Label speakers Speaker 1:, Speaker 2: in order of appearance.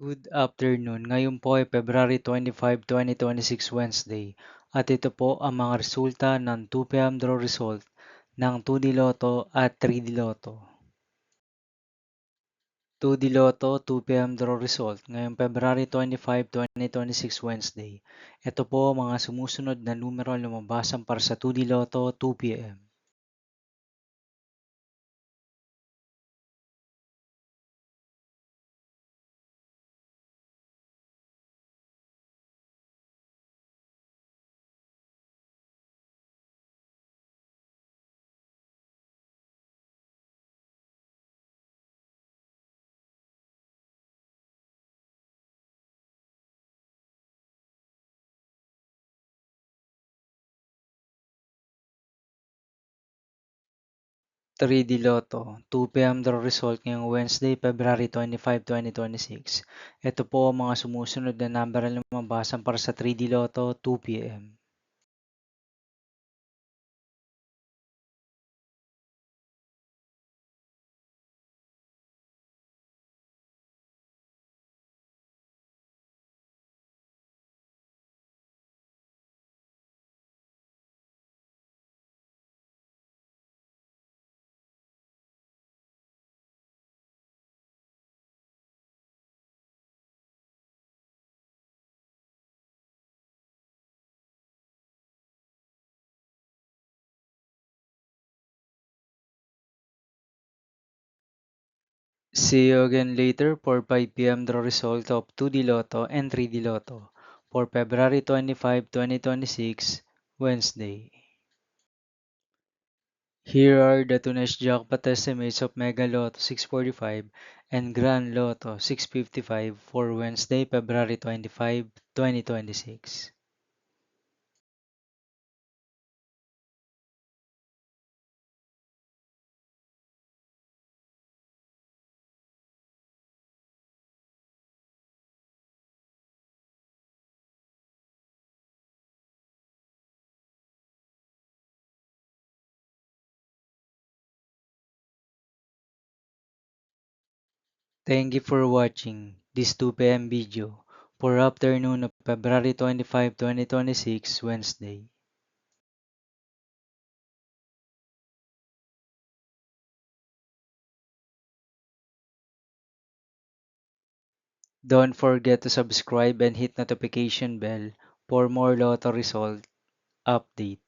Speaker 1: Good afternoon. Ngayon po ay February 25, 2026 Wednesday at ito po ang mga resulta ng 2 p.m. draw result ng 2D Lotto at 3D Lotto. 2D Lotto 2 p.m. draw result ngayong February 25, 2026 Wednesday. Ito po ang mga sumusunod na numero lumabasan para sa 2D Lotto 2 p.m. 3D Lotto 2 p.m. draw result ngayong Wednesday, February 25, 2026. Ito po ang mga sumusunod na number na lumabasan para sa 3D Lotto 2 p.m. 'See you again later for 5 p.m. draw result of 2D Lotto and 3D Lotto for February 25, 2026, Wednesday. Here are the today's jackpot estimates of Mega Lotto 645 and Grand Lotto 655 for Wednesday, February 25, 2026. Thank you for watching this 2 p.m. video for afternoon of February 25, 2026, Wednesday. Don't forget to subscribe and hit notification bell for more lotto result update.